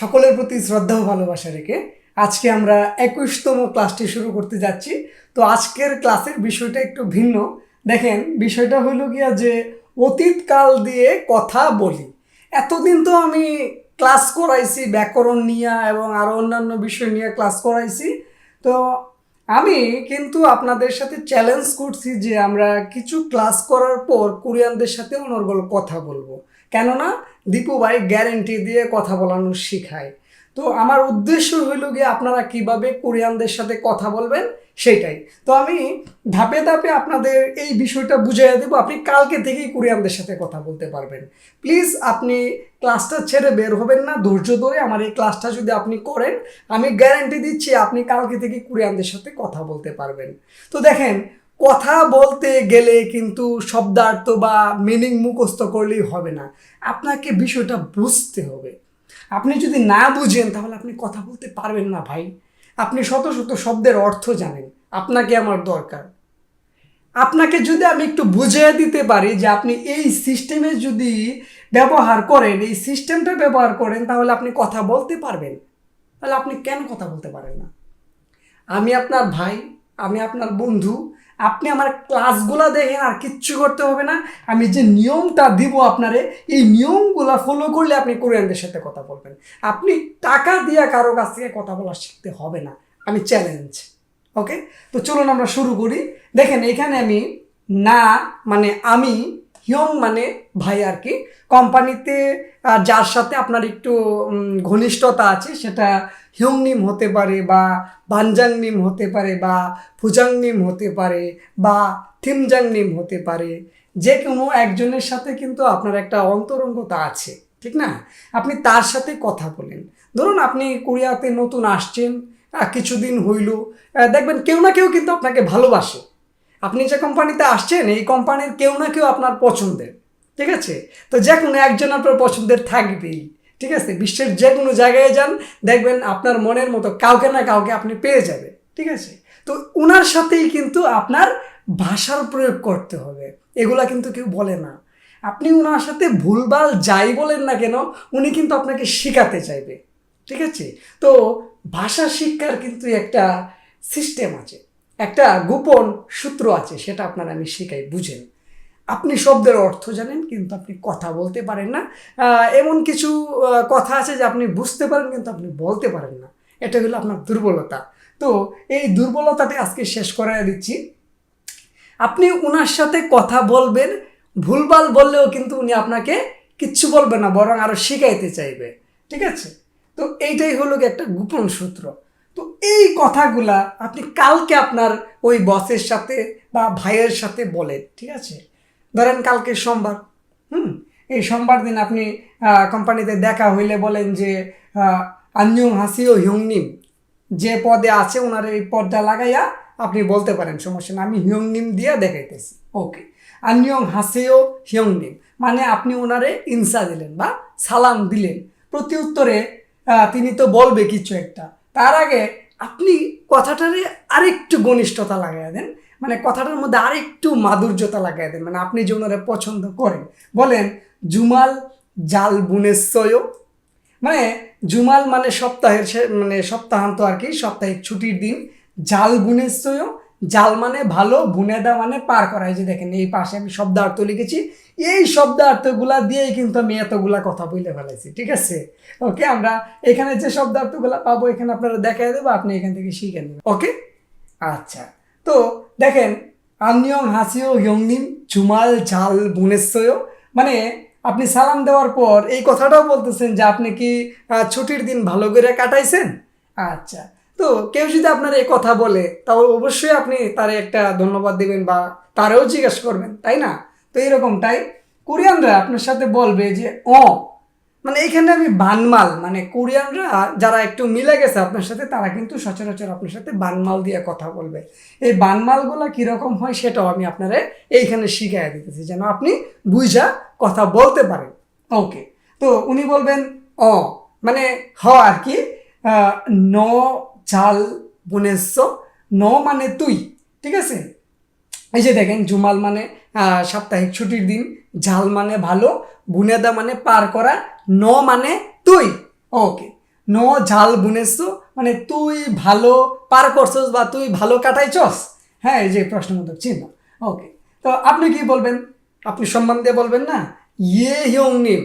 সকলের প্রতি শ্রদ্ধা ও ভালোবাসা রেখে আজকে আমরা 21তম ক্লাসটি শুরু করতে যাচ্ছি। তো আজকের ক্লাসের বিষয়টা একটু ভিন্ন। দেখেন, বিষয়টা হলো গিয়া যে অতীতকাল দিয়ে কথা বলি। এতদিন তো আমি ক্লাস করাইছি ব্যাকরণ নিয়ে এবং আরও অন্যান্য বিষয় নিয়ে ক্লাস করাইছি। তো আমি কিন্তু আপনাদের সাথে চ্যালেঞ্জ করছি যে আমরা কিছু ক্লাস করার পর কোরিয়ানদের সাথে অনর্গল কথা বলবো, কেননা দীপু ভাই গ্যারেন্টি দিয়ে কথা বলানো শেখায়। তো আমার উদ্দেশ্য হইল গিয়ে আপনারা কিভাবে কোরিয়ানদের সাথে কথা বলবেন সেটাই। তো আমি ধাপে ধাপে আপনাদের এই বিষয়টা বুঝিয়ে দেবো, আপনি কালকে থেকেই কোরিয়ানদের সাথে কথা বলতে পারবেন। প্লিজ আপনি ক্লাসটা ছেড়ে বের হবেন না, ধৈর্য ধরে আমার এই ক্লাসটা যদি আপনি করেন, আমি গ্যারান্টি দিচ্ছি আপনি কালকে থেকে কোরিয়ানদের সাথে কথা বলতে পারবেন। তো দেখেন, কথা বলতে গেলে কিন্তু শব্দার্থ বা মিনিং মুখস্থ করলেই হবে না, আপনাকে বিষয়টা বুঝতে হবে। আপনি যদি না বুঝেন তাহলে আপনি কথা বলতে পারবেন না ভাই। আপনি শত শত শব্দের অর্থ জানেন, আপনাকে আমার দরকার। আপনাকে যদি আমি একটু বুঝিয়ে দিতে পারি যে আপনি এই সিস্টেমে যদি ব্যবহার করেন, এই সিস্টেমটা ব্যবহার করেন, তাহলে আপনি কথা বলতে পারবেন। তাহলে আপনি কেন কথা বলতে পারেন না? আমি আপনার ভাই, আমি আপনার বন্ধু, আপনি আমার ক্লাসগুলো দেখেন, আর কিচ্ছু করতে হবে না। আমি যে নিয়মটা দিব আপনারে, এই নিয়মগুলো ফলো করলে আপনি কোরিয়ানদের সাথে কথা বলবেন। আপনি টাকা দিয়ে কারো কাছ থেকে কথা বলা শিখতে হবে না, আমি চ্যালেঞ্জ। ওকে, তো চলুন আমরা শুরু করি। দেখেন, এখানে আমি না মানে আমি, হিয়ং মানে ভাই আর কি। কোম্পানিতে যার সাথে আপনার একটু ঘনিষ্ঠতা আছে সেটা হিয়ংনিম হতে পারে, বা বানজাংনিম হতে পারে, বা ফুজাংনিম হতে পারে, বা থিমজাংনিম হতে পারে। যে কোনো একজনের সাথে কিন্তু আপনার একটা অন্তরঙ্গতা আছে, ঠিক না? আপনি তার সাথে কথা বলেন। ধরুন আপনি কোরিয়াতে নতুন আসছেন, কিছুদিন হইল, দেখবেন কেউ না কেউ কিন্তু আপনাকে ভালোবাসে। আপনি যে কোম্পানিতে আসছেন, এই কোম্পানির কেউ না কেউ আপনার পছন্দের, ঠিক আছে? তো যে কোনো একজন আপনার পছন্দের থাকবেই, ঠিক আছে? বিশ্বের যে কোনো জায়গায় যান, দেখবেন আপনার মনের মতো কাউকে না কাউকে আপনি পেয়ে যাবেন, ঠিক আছে? তো ওনার সাথেই কিন্তু আপনার ভাষার প্রয়োগ করতে হবে, এগুলা কিন্তু কেউ বলে না। আপনি ওনার সাথে ভুলভাল যাই বলেন না কেন, উনি কিন্তু আপনাকে শেখাতে চাইবে, ঠিক আছে? তো ভাষা শিক্ষার কিন্তু একটা সিস্টেম আছে, একটা গোপন সূত্র আছে, সেটা আপনারা আমি শেখাই, বুঝেন। আপনি শব্দের অর্থ জানেন কিন্তু আপনি কথা বলতে পারেন না। এমন কিছু কথা আছে যে আপনি বুঝতে পারেন কিন্তু আপনি বলতে পারেন না, এটা হলো আপনার দুর্বলতা। তো এই দুর্বলতাটি আজকে শেষ করাই দিচ্ছি। আপনি ওনার সাথে কথা বলবেন, ভুলভাল বললেও কিন্তু উনি আপনাকে কিচ্ছু বলবে না, বরং আরও শিখাইতে চাইবে, ঠিক আছে? তো এইটাই হলো কি একটা গোপন সূত্র। তো এই কথাগুলা আপনি কালকে আপনার ওই বসের সাথে বা ভাইয়ের সাথে বলেন, ঠিক আছে? ধরেন কালকে সোমবার, এই সোমবার দিন আপনি কোম্পানিতে দেখা হইলে বলেন যে আন্যং হাসিও হিয়ংনিম, যে পদে আছে ওনার এই পদটা লাগাইয়া আপনি বলতে পারেন, সমস্যা না, আমি হিয়ংনিম দিয়ে দেখাইতেছি। ওকে, আন্যং হাসেও হিয়ংনিম মানে আপনি ওনারে ইনসা দিলেন বা সালাম দিলেন। প্রতি উত্তরে তিনি তো বলবে কিছু একটা, তার আগে আপনি কথাটারে আরেকটু ঘনিষ্ঠতা লাগাই দেন, মানে কথাটার মধ্যে আরেকটু মাধুর্যতা লাগাই দেন, মানে আপনি যে ওনারে পছন্দ করেন। বলেন জুমাল জাল বুনেশ্বয়, মানে জুমাল মানে সপ্তাহের মানে সপ্তাহান্ত আর কি, সাপ্তাহিক ছুটির দিন। জাল বুনেশ্বয়, জাল মানে ভালো, বুনেদা মানে পার করা। এই যে দেখেন এই পাশে আমি শব্দার্থ লিখেছি, এই শব্দার্থগুলা দিয়েই কিন্তু আমি এতগুলা কথা বলে ফেলেছি, ঠিক আছে? ওকে, আমরা এখানে যে শব্দার্থগুলা পাবো এখানে আপনারা দেখাই দেবো, আপনি এখান থেকে শিখে নেবেন। ওকে, আচ্ছা। তো দেখেন, আন্যং হাসিও ইয়ংনিম জুমাল ঝাল বুনেশ্বয়, মানে আপনি সালাম দেওয়ার পর এই কথাটাও বলতেছেন যে আপনি কি ছুটির দিন ভালো করে কাটাইছেন। আচ্ছা, তো কেউ যদি আপনার এই কথা বলে তাহলে অবশ্যই আপনি তারে একটা ধন্যবাদ দিবেন বা তারেও জিজ্ঞেস করবেন, তাই না? তো এইরকমটাই কোরিয়ানরা আপনার সাথে বলবে যে মানে এইখানে আমি বানমাল, মানে কোরিয়ানরা যারা একটু মিলে গেছে আপনার সাথে তারা কিন্তু সচরাচর আপনার সাথে বানমাল দিয়ে কথা বলবে। এই বানমালগুলো কীরকম হয় সেটাও আমি আপনারা এইখানে শিখাই দিতেছি, যেন আপনি বুঝা কথা বলতে পারেন। ওকে, তো উনি বলবেন মানে আর কি, ন চাল বুনেছ, ন মানে তুই, ঠিক আছে? এই যে দেখেন, জুমাল মানে সাপ্তাহিক ছুটির দিন, ঝাল মানে ভালো, বুনেদা মানে পার করা, ন মানে তুই। ওকে, ন ঝাল বুনেছ মানে তুই ভালো পার করছস বা তুই ভালো কাটাইছস। হ্যাঁ, এই যে প্রশ্নবোধক চিহ্ন। ওকে, তো আপনি কি বলবেন? আপনি সম্মান দিয়ে বলবেন না ইয়ে হিয়ং নিম।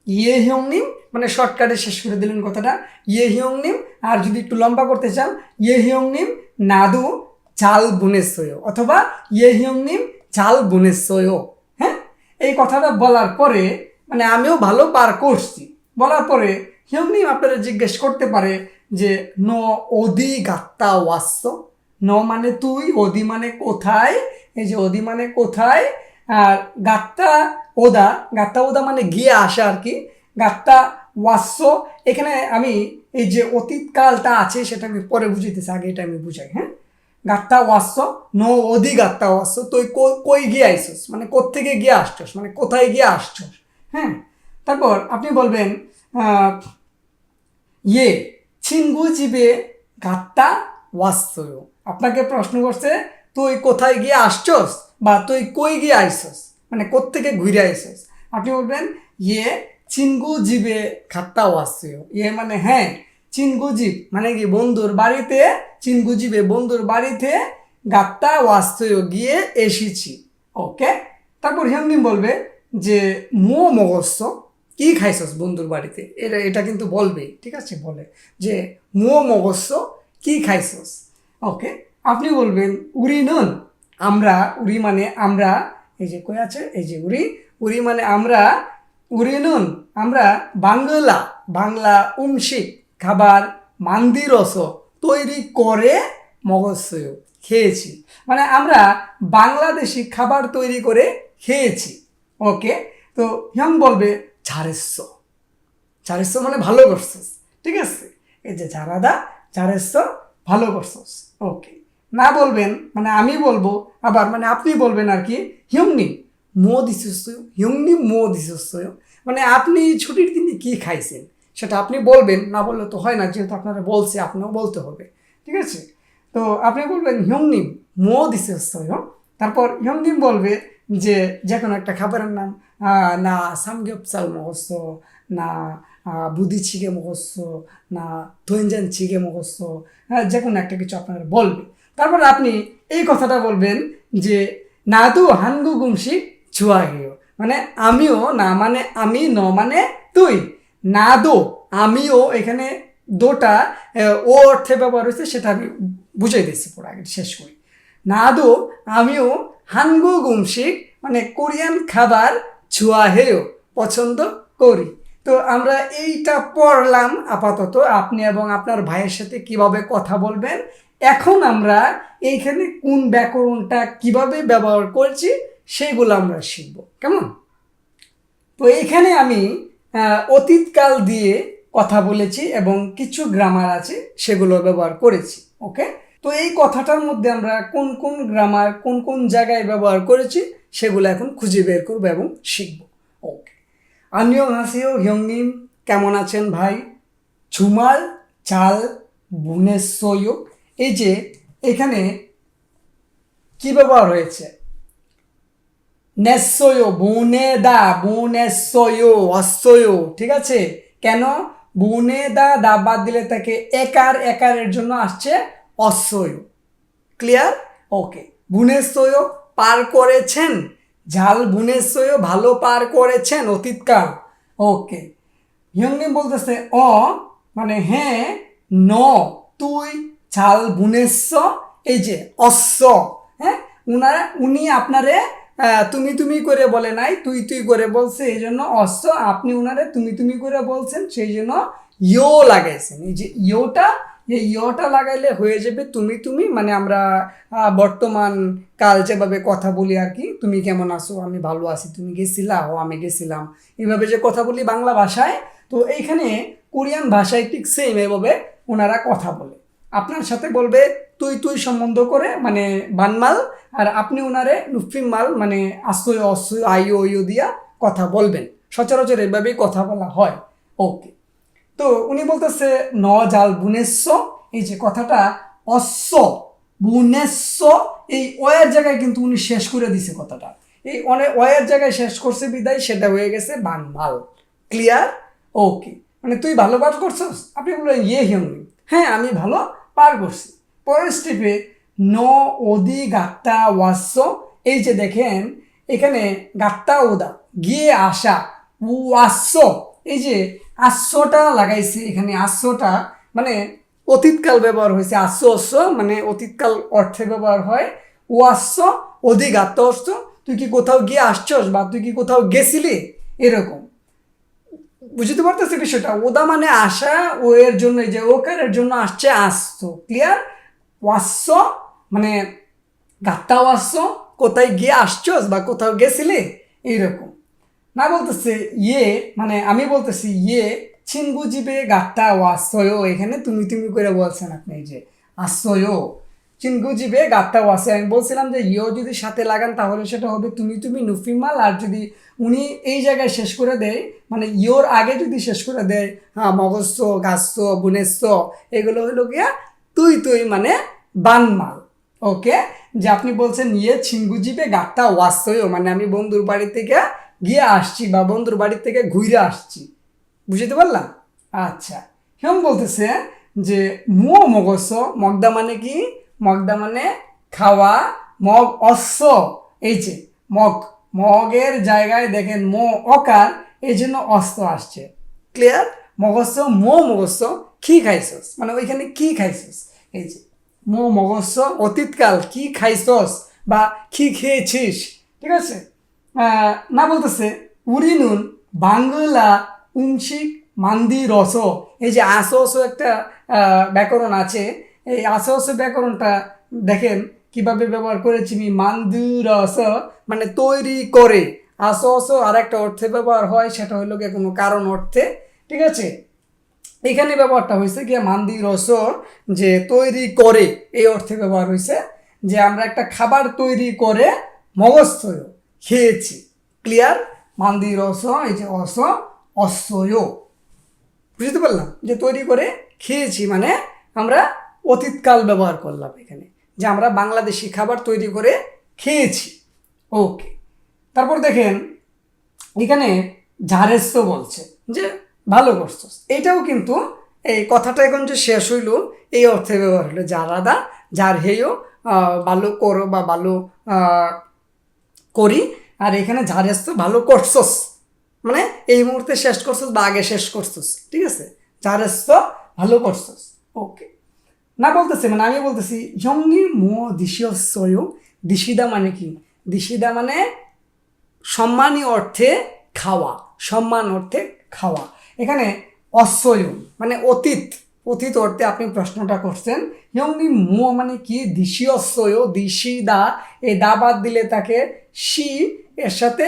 ইয়ে হিয়ং নিম মানে শর্টকাটে শেষ করে দিলেন কথাটা, ইয়ে হিয়ং নিম। আর যদি একটু লম্বা করতে চান, ইয়ে হিয়ং নিম নাদু ঝাল বুনেছয়, অথবা ইয়ে হিয়ং নিম ঝাল বুনেছয়। হ্যাঁ, এই কথাটা বলার পরে মানে আমিও ভালো পার করছি বলার পরে হিয়ংনিম আপনারা জিজ্ঞেস করতে পারে যে ন অদি গাত্তা ওয়াস্য। ন মানে তুই, অদি মানে কোথায়, এই যে অদি মানে কোথায়, আর গাত্তা ওদা, গাত্তা ওদা মানে গিয়ে আসা আর কি। গাত্তা ওয়াস্য, এখানে আমি এই যে অতীতকালটা আছে সেটা আমি পরে বুঝাইতেছি, আগে এটা আমি বুঝাই। হ্যাঁ, গাত্তা ওয়াস্য ন অধি গাত্তা ওয়াস্য, তুই কই গিয়ে আইসস মানে কোত্থেকে গিয়ে আসছস মানে কোথায় গিয়ে আসছস। হ্যাঁ, তারপর আপনি বলবেন ইয়ে ছিঙ্গু জিবে গাত্তা ওয়াস্যয়। আপনাকে প্রশ্ন করছে তুই কোথায় গিয়ে আসছস বা তুই কই গিয়ে আইসস মানে কোত্থেকে ঘুরে আইসস। আপনি বলবেন ইয়ে চিনগু জিবে গাত্তা ওয়াস্যয়। ইয়ে মানে হ্যাঁ, চিনগু জিব মানে কি বন্ধুর বাড়িতে, চিনগু জিবে বন্ধুর বাড়িতে গাত্তা ওয়াস্যয় গিয়ে এসেছি। ওকে, তারপর হিয়ংনিম বলবে যে মো মগস্য, কি খাইছস বন্ধুর বাড়িতে, এটা এটা কিন্তু বলবে, ঠিক আছে, বলে যে মো মগস্য কি খাইছস। ওকে, আপনি বলবেন উরি নুন, আমরা, উরি মানে আমরা, এই যে কই আছে এই যে উরি, উরি মানে আমরা, উরি নুন আমরা বাংলা, বাংলা উমশিক খাবার মান্দিরস তৈরি করে মগস্য খেয়েছি, মানে আমরা বাংলাদেশি খাবার তৈরি করে খেয়েছি। ওকে, তো হিয়ং বলবে ঝারেস্য, ঝারেস্য মানে ভালো করছস, ঠিক আছে, এই যে ঝারাদা ঝারেস্য ভালো করছস। ওকে, না বলবেন মানে আমি বলবো আবার মানে আপনি বলবেন আর কি হিয়ংনি মো দিশস্য, হিয়ংনি মো দিশস্য মানে আপনি ছুটির দিনে কি খাইছেন সেটা আপনি বলবেন, না বললে তো হয় না, যেহেতু আপনারা বলছে আপনাও বলতে হবে, ঠিক আছে। তো আপনি বলবেন হিয়ংনিম মো দিশস্য। তারপর হিয়ংনিম বলবে যে কোনো একটা খাবারের নাম, না 삼겹살 먹었어, 나 부대찌개 먹었어, 나 된장찌개 먹었어, হ্যাঁ, যে কোনো একটা কিছু আপনারা বলবে। তারপর আপনি এই কথাটা বলবেন যে 나도 한국 음식 좋아해요, মানে আমিও, না মানে আমি, ন মানে তুই, নাদো আমিও, এখানে দোটা ও অর্থে ব্যবহার হয়েছে, সেটা আমি বুঝাই দিচ্ছি পরে, আগে শেষ করি। নাদো আমিও হানগুক 음식 মানে কোরিয়ান খাবার 좋아해요 পছন্দ করি। তো আমরা এইটা পড়লাম আপাতত, আপনি এবং আপনার ভাইয়ের সাথে কিভাবে কথা বলবেন। এখন আমরা এইখানে কোন ব্যাকরণটা কিভাবে ব্যবহার করছি সেগুলো আমরা শিখব, কেমন? তো এইখানে আমি অতীতকাল দিয়ে কথা বলেছি এবং কিছু গ্রামার আছে সেগুলো ব্যবহার করেছি। ওকে, তো এই কথাটার মধ্যে আমরা কোন কোন গ্রামার কোন কোন জায়গায় ব্যবহার করেছি সেগুলো এখন খুঁজে বের করবো এবং শিখব। ওকে, 안녕하세요 형님, কেমন আছেন ভাই? 주말 잘 보냈어요, এই যে এখানে কি ব্যবহার হয়েছে? নেসোয়ো, বুনেদা, বুনেসোয়ো, অসোয়ো, ঠিক আছে। কেন? বুনেদা দা বাদ দিলে তাকে একার, একারের জন্য আসছে অসোয়ো। ক্লিয়ার? ওকে, বুনেসোয়ো পার করেছেন, ঝাল বুনেসোয়ো ভালো পার করেছেন অতীতকাল। ওকে, হিয়ংনিম বলতেছে অ মানে হ্যাঁ, ন তুই ঝাল বুনেছ, এই যে অশ্ব, হ্যাঁ, উনি আপনারে তুমি তুমি করে বলে নাই, তুই তুই করে বলছে, এই জন্য অশ্ব, আপনি উনারে তুমি তুমি করে বলছেন, সেই জন্য ইয়ো লাগাইছেন। এই যে ইয়োটা, এই ইয়োটা লাগাইলে হয়ে যাবে তুমি তুমি, মানে আমরা বর্তমান কাল যেভাবে কথা বলি আর কি, তুমি কেমন আছো, আমি ভালো আছি, তুমি গেছিলা, ও আমি গেছিলাম, এইভাবে যে কথা বলি বাংলা ভাষায়, তো এইখানে কোরিয়ান ভাষায় ঠিক সেম এভাবে ওনারা কথা বলে। আপনার সাথে বলবে তুই তুই সম্বন্ধ করে মানে বানমাল, আর আপনি ওনারে নুফিম মাল মানে আশ্রয় অশ্রয় আইও ইও দিয়া কথা বলবেন, সচরাচর এভাবেই কথা বলা হয়। ওকে, তো উনি বলতেছে ন জাল বুনেস্য, এই যে কথাটা অশ্ব বুনেস্য, এই অয়ের জায়গায় কিন্তু উনি শেষ করে দিছে কথাটা, এই অনেক অয়ের জায়গায় শেষ করছে বিদায় সেটা হয়ে গেছে বানমাল। ক্লিয়ার? ওকে, মানে তুই ভালো পার করছস, আপনি বললেন ইয়ে হিয়ংনিম, হ্যাঁ আমি ভালো পার করছি। পরের স্টেপে ন ওদি গাত্তা ওয়াস্য, এই যে দেখেন এখানে গাত্তা ওদা গিয়ে আসা ওয়াস্য, এই যে আস্যটা লাগাইছে এখানে, আস্যটা মানে অতীতকাল ব্যবহার হয়েছে, আস্য অস্য মানে অতীতকাল অর্থে ব্যবহার হয়। ওয়াস্য অধিক আত্মস্য, তুই কি কোথাও গিয়ে আসছস বা তুই কি কোথাও গেছিলি, এরকম। বুঝতে পারতেছি বিষয়টা? ওদা মানে আসা, ও এর জন্য এই যে ওকারের জন্য আসছে আসতো, ক্লিয়ার। ওয়াস্য মানে গাত্তা ওয়াস্য, কোথায় গিয়ে আসছস বা কোথাও গেছিলি, এইরকম। না বলতেছে ইয়ে, মানে আমি বলতেছি ইয়ে চিনগুজিবে গাত্তা ওয়াস্যয়, এখানে তুমি তুমি করে বলছেন আপনি, এই যে আশ্রয় চিনগুজিবে গাত্তা ওয়াস্যয়, আমি বলছিলাম যে ইয় যদি সাথে লাগান তাহলে সেটা হবে তুমি তুমি নুফিমাল, আর যদি উনি এই জায়গায় শেষ করে দেয় মানে ইয়োর আগে যদি শেষ করে দেয় হ্যাঁ মগস্য গাছ বুনেস্য, এগুলো হলো গিয়া তুই তুই মানে বানমাল। ওকে, যে আপনি বলছেন ইয়ে ছিনগুজিবে গাত্তা ওয়াস্যয়, মানে আমি বন্ধুর বাড়ি থেকে গিয়ে আসছি বা বন্ধুর বাড়ি থেকে ঘুরে আসছি, বুঝতে পারলাম? আচ্ছা, হিয়ং বলতেছে যে মো মগস্য, মগদা মানে কি, মগদা মানে খাওয়া, মগ অশ্ব, এই যে মগ, মগের জায়গায় দেখেন মো অকার, এই জন্য অস্ত আসছে, ক্লিয়ার। মগস্য মো মগস্য কি খাইছস, মানে ওইখানে কি খাইছস, এই যে মো মগস্য অতীতকাল কি খাইছস বা কি খেয়েছিস, ঠিক আছে। না বলতেছে উরিনুন বাংলা উংশিক মান্দি রস, এই যে আসো আসো একটা ব্যাকরণ আছে, এই আসো আসো ব্যাকরণটা দেখেন কিভাবে ব্যবহার করেছি আমি, মান্দি রস মানে তৈরি করে, আসো আসো আর একটা অর্থে ব্যবহার হয়, সেটা হলো গিয়ে কোনো কারণ অর্থে, ঠিক আছে। এখানে ব্যবহারটা হয়েছে গিয়ে মান্দি রস, যে তৈরি করে এই অর্থে ব্যবহার হয়েছে, যে আমরা একটা খাবার তৈরি করে মগস্থ খেয়েছি, ক্লিয়ার। মান্দি রস এই যে অস অশ্বয়, বুঝতে পারলাম, যে তৈরি করে খেয়েছি মানে আমরা অতীতকাল ব্যবহার করলাম এখানে, যে আমরা বাংলাদেশি খাবার তৈরি করে খেয়েছি। ওকে, তারপর দেখেন এখানে ঝাড়েস্ত বলছে যে ভালো করছস, এটাও কিন্তু এই কথাটা এখন যে শেষ হইল এই অর্থে ব্যবহার হলো, যারাদা যার হেয় ভালো করো বা ভালো করি, আর এখানে ঝাড়েস্ত ভালো করছস মানে এই মুহূর্তে শেষ করছস বা আগে শেষ করছস, ঠিক আছে, ঝাড়েস্ত ভালো করছস। ওকে, না বলতেছে মানে আমি বলতেছি জঙ্গি মো দিশিয়স্বয়, দিশিদা মানে কি, দিশিদা মানে সম্মানী অর্থে খাওয়া, সম্মান অর্থে খাওয়া, এখানে অশ্বয় মানে অতীত, অতীত অর্থে আপনি প্রশ্নটা করছেন। ইয়ংনি মো মানে কি, দিশি অশ্বয়, দিশি দা, এই দা বাদ দিলে তাকে সি, এর সাথে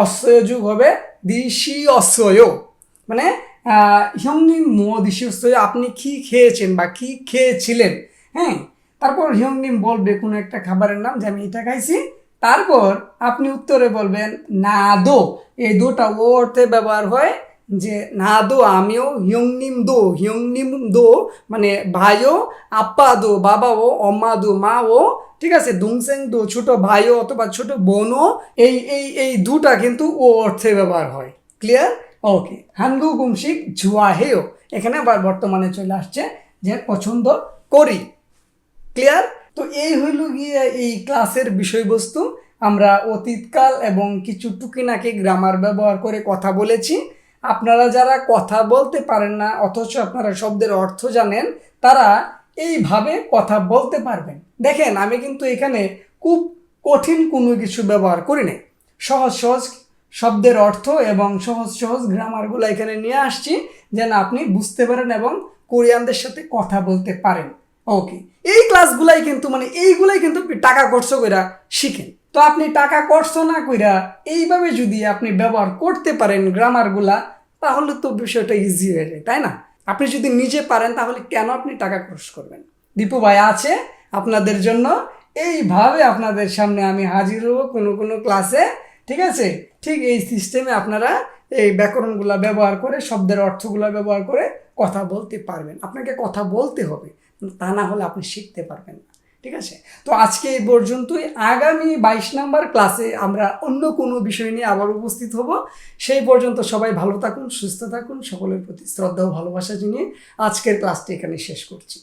অশ্বয় যুগ হবে দিশি অশ্বয়, মানে হিয়ংনি মো দিশি অশ্বয়, আপনি কি খেয়েছেন বা কি খেয়েছিলেন, হ্যাঁ। তারপর হিয়ংনিম বলবে কোনো একটা খাবারের নাম, যে আমি এটা খাইছি, তারপর আপনি উত্তরে বলবেন না দো, এই দুটা ও অর্থে ব্যবহার হয়, যে না দো আমিও, হিয়ংনিম দো, হিয়ংনিম দো মানে ভাইও, আপ্পা দো বাবা ও, অম্মা দো মা ও, ঠিক আছে, দুংসেং দো ছোট ভাইও অথবা ছোট বোনও, এই এই এই দুটা কিন্তু ও অর্থে ব্যবহার হয়, ক্লিয়ার। ওকে, হানগু গুমশিক জুয়া হেও, এখানে আবার বর্তমানে চলে আসছে যে পছন্দ করি, ক্লিয়ার। তো এই হইল গিয়ে এই ক্লাসের বিষয়বস্তু, আমরা অতীতকাল এবং কিছু টুকিনাকি গ্রামার ব্যবহার করে কথা বলেছি। আপনারা যারা কথা বলতে পারেন না অথচ আপনারা শব্দের অর্থ জানেন, তারা এইভাবে কথা বলতে পারবেন। দেখেন আমি কিন্তু এখানে খুব কঠিন কোনো কিছু ব্যবহার করি না, সহজ সহজ শব্দের অর্থ এবং সহজ সহজ গ্রামারগুলো এখানে নিয়ে আসছি, যেন আপনি বুঝতে পারেন এবং কোরিয়ানদের সাথে কথা বলতে পারেন। ওকে, এই ক্লাসগুলাই কিন্তু মানে এইগুলাই কিন্তু টাকা খরচ কইরা শিখেন। তো আপনি টাকা খরচ না কইরা এইভাবে যদি আপনি ব্যবহার করতে পারেন গ্রামারগুলা, তাহলে তো বিষয়টা ইজি হয়ে যায়, তাই না? আপনি যদি নিজে পারেন তাহলে কেন আপনি টাকা খরচ করবেন? দীপু ভাই আছে আপনাদের জন্য, এইভাবে আপনাদের সামনে আমি হাজির হব কোনো কোনো ক্লাসে, ঠিক আছে। ঠিক এই সিস্টেমে আপনারা এই ব্যাকরণগুলো ব্যবহার করে শব্দের অর্থগুলো ব্যবহার করে কথা বলতে পারবেন। আপনাকে কথা বলতে হবে, তা না হলে আপনি শিখতে পারবেন না। ঠিক আছে, তো আজকে এই পর্যন্তই। আগামী 22 নম্বর ক্লাসে আমরা অন্য কোনো বিষয় নিয়ে আবার উপস্থিত হব। সেই পর্যন্ত সবাই ভালো থাকুন, সুস্থ থাকুন, সকলের প্রতি শ্রদ্ধা ও ভালোবাসা জানিয়ে আজকের ক্লাসটি এখানে শেষ করছি।